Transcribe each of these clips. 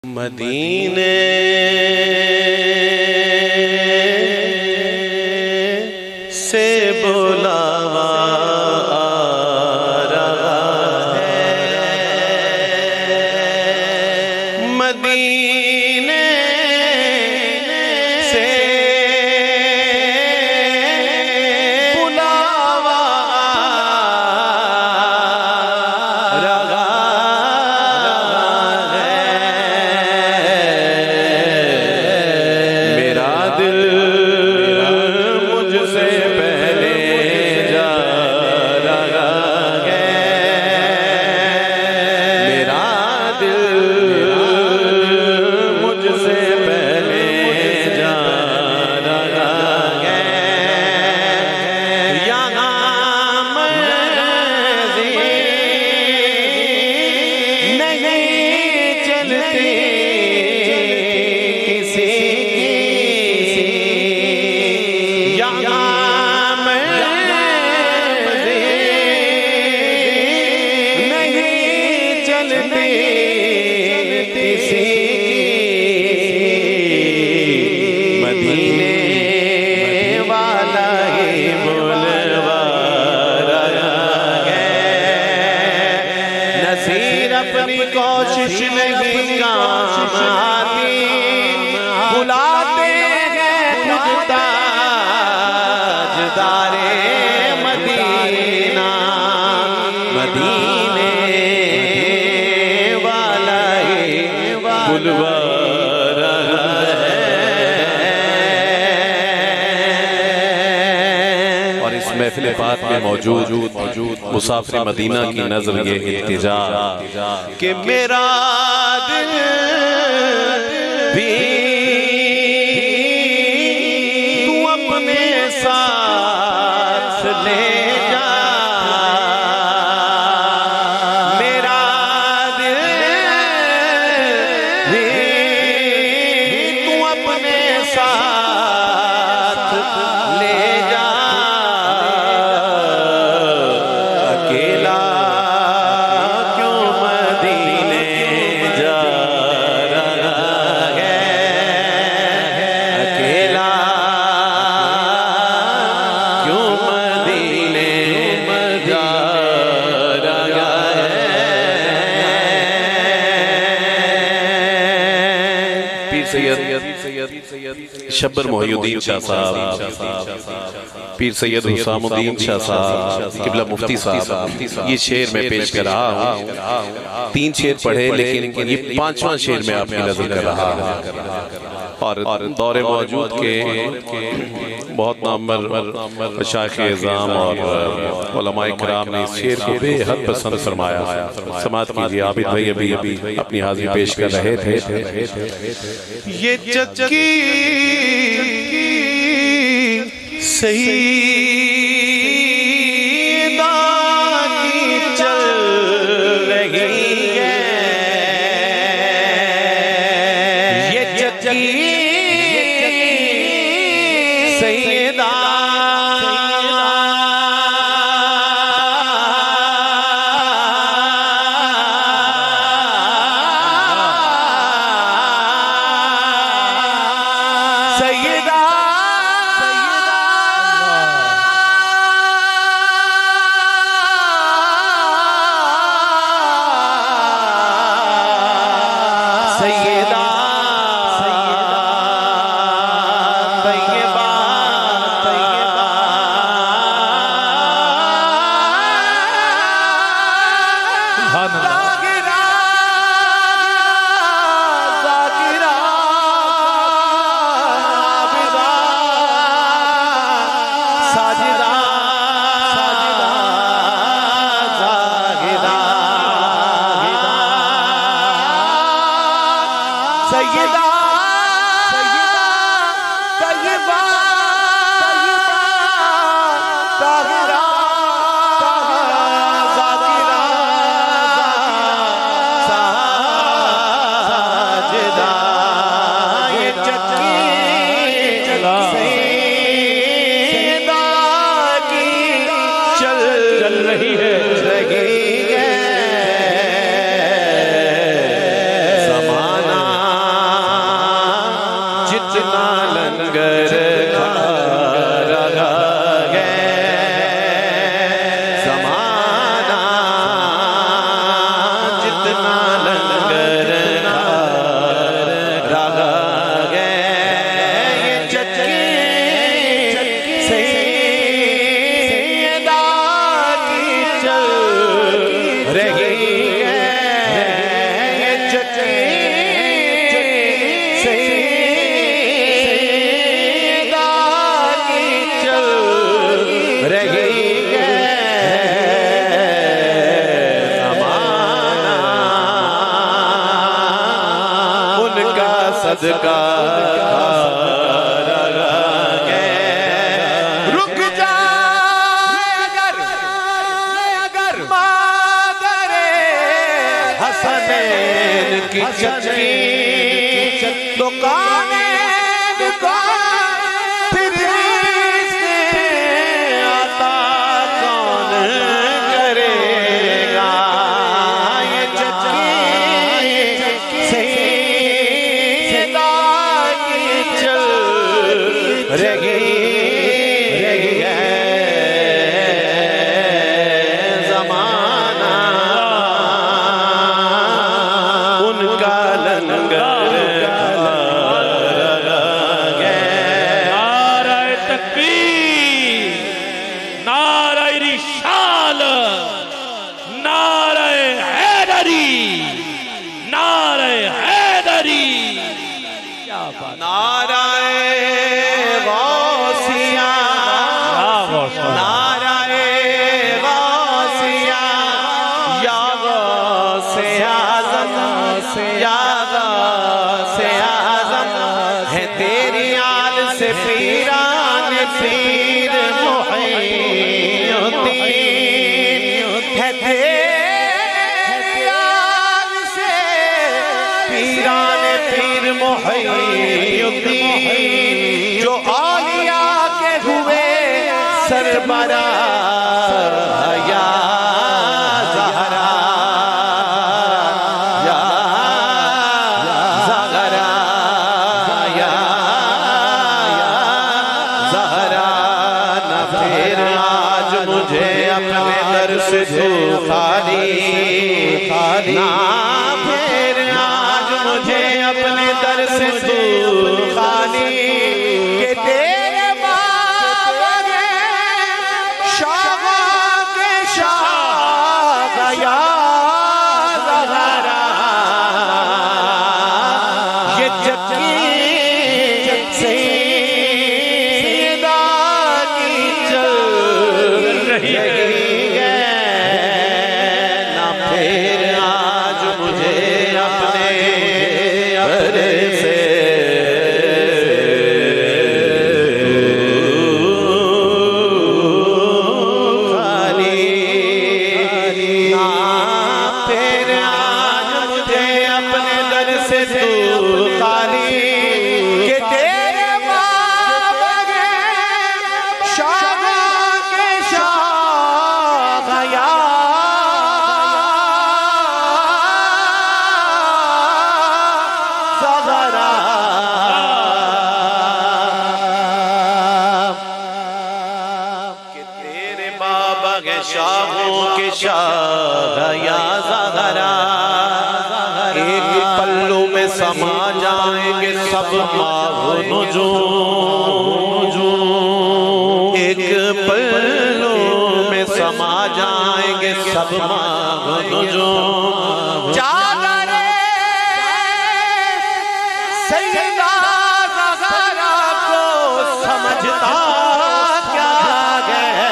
मदीने से बुलावा आ रहा है, मदीने से बुलावा आ रहा मदीने वाला ही बुलवा रहा है। नसीर अपनी कोशिश नहीं काम आती, बुलाते हैं खुद ताजदारे मदीना। मदीने वाला ही बुलवा महफिल पाक में मौजूद मुसाफिर मदीना की नज़र ये इल्तिजा कि मेरा दिल भी तू अपने साथ ले जा। मेरा दिल भी तू अपने साथ ले जा। शब्बर मोहिउद्दीन शाह साहब, पीर सैयद हुसामुद्दीन शाह साहब, किबला मुफ्ती साहब, ये शेर में पेश कर रहा हूँ। 3 शेर पढ़े लेकिन ये 5वां शेर में आपकी नजर कर रहा हूँ। और दौरे मौजूद के बहुत नामवर मशाइख़-ए-इज़ाम और उलमाए किराम ने इस शेर को बेहद पसंद फरमाया। समात कीजिए, आबिद भाई अभी अपनी हाजिरी पेश कर रहे थे। ये चक्की सईदा की चल रही है, ये चक्की सईदा ज़माना सदका रुक जाए अगर मादरे हसनैन की चक्की तो कानैन को फिर आता कौन करेगा। ये चक्की सैयदा की चल रही है ज़माना उनका लंगर पीर मुहय्यद्दीन है तेरे याद से पीरान पीर मुहय्यद्दीन जो औलिया के हुए सरबरा या ज़हरा या ज़हरा या मुझे अपने दर से तू खाली ना फिर आज मुझे अपने दर से तू खाली के तेरे बाग शाह के शाह या ज़हरा ये चक्की सैयदा की चल रही है ना फिर आज मुझे अपने घर से खाली ना फिर आज मुझे अपने दर से तू खाली के तेरे बाग शाह के शाह या ज़हरा के तेरे बाबा के शाहों के शाह या ज़हरा एक पल्लू में समा जाएंगे सब माहुन जो एक पल्लू में समा जाएंगे सब माहुन जो चादरे सैयदा ज़हरा को समझता क्या है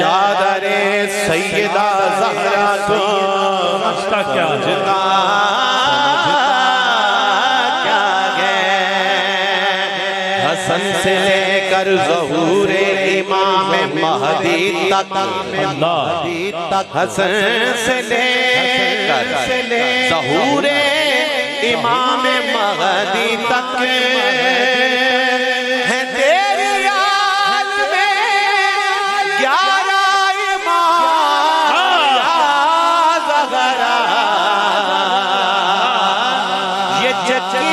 चादरे सैयदा ज़हरा को समझता क्या हसन से लेकर ज़हूरे इमाम महदी तक हसन से लेकर ज़हूरे इमाम महदी तक है तेरी याद में 11 इमाम या ज़हरा ये चक्की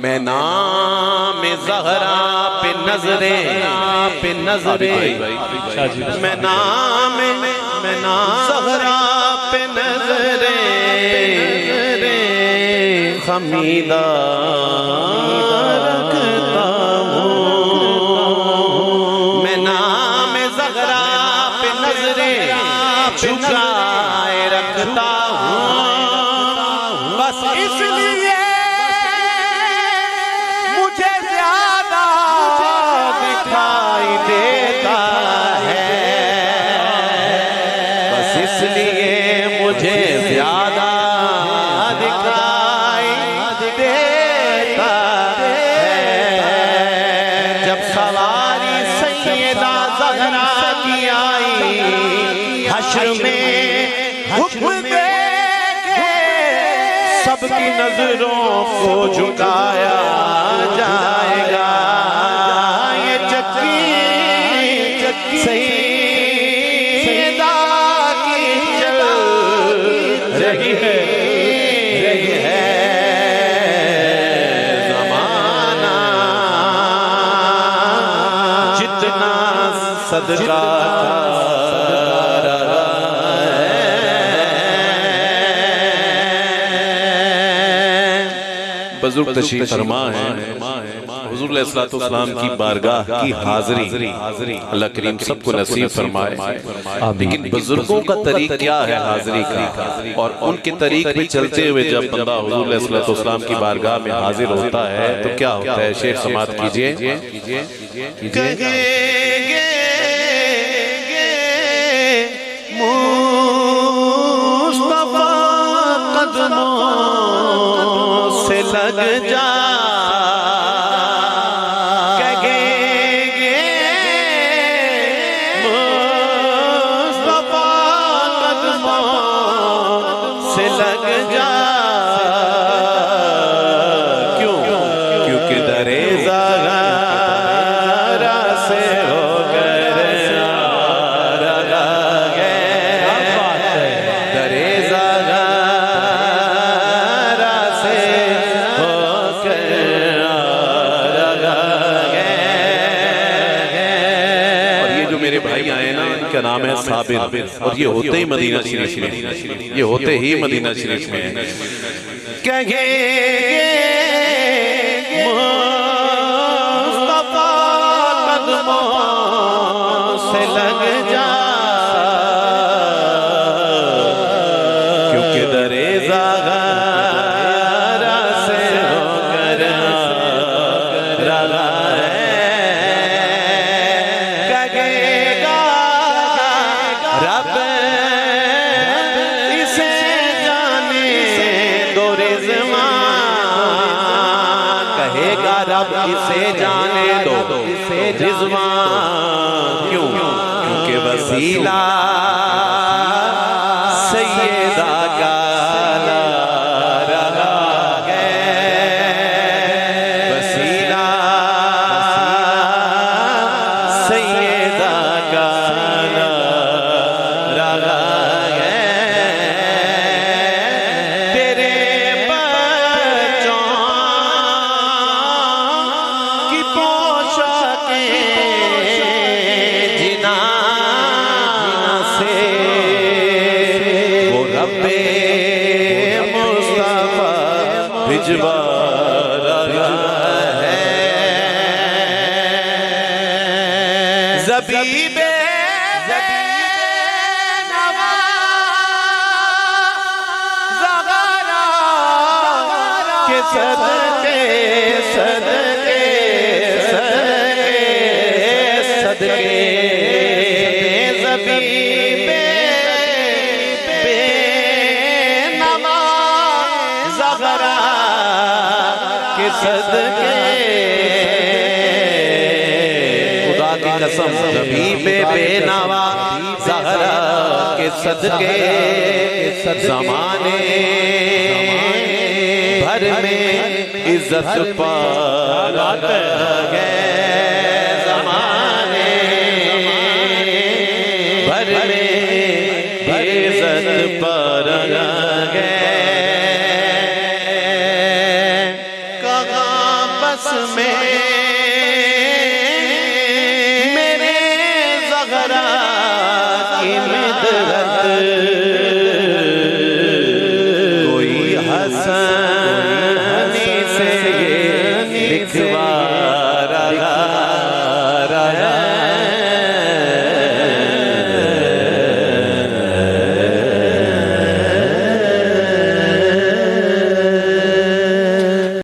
मैं नाम ज़हरा पे नजरे मैं नाम ज़हरा पे नजरे खमीदा रखता हूँ, मैं नाम ज़हरा पे नजरे झुकाए रखता हूँ, बस इसलिए मुझे ज्यादा दिखाई देता है, बस इसलिए मुझे ज्यादा दिखाई देता है। जब सवारी सैयदा ज़हरा की आई, हश्र में हुक्म दे के सबकी नजरों को झुकाया जाएगा। ये चक्की सैयदा की चल रही है, ज़माना जितना सदका बुजुर्ग तशरीफ फरमा है। हुजूर अलैहिस्सलाम की बारगाह की हाज़िरी अल्लाह करीम सबको नसीब फरमाए। लेकिन बुजुर्गों का तरीक़ क्या है हाज़िरी का, और उनके तरीक़ पे चलते हुए जब बंदा हुजूर अलैहिस्सलाम की बारगाह में हाजिर होता है तो क्या होता है? शेख समाअत कीजिए। मुस्तफा कदमों से लग जा, कहेंगे मुस्तफा कदमों से लग जा। क्यों? क्योंकि दरे ज़हरा से होकर दरे ज़हरा से होकर और ये जो मेरे भाई आए ना, इनका नाम है साबिर, और ये होते ही मदीना शरीफ में, ये होते ही मदीना शरीफ में कहेंगे मुस्तफा कदमों से लग जा, क्योंकि दरे ज़हरा से होकर रहा है। कहेगा रब इसे जाने दो रिज़वान, कहेगा रब इसे जाने दो रिज़वान। क्यों? क्योंकि वसीला सैयदा का रहा है, वसीला सैयदा का रहा है। तेरे बच्चों की पोशाकें जिना से वो रब्बे मुस्तफा भिजवा रहा है। ज़बीबे नवा ज़हरा के सदके सदके सदके ज़बीबे नवा ज़हरा के सदके, खुदा की कसम ज़बीबे बेनवा ज़हरा के सदके ज़माने भर में इज्जत पा गए, ज़माने भर में इज्जत पा गए। कहाँ बस में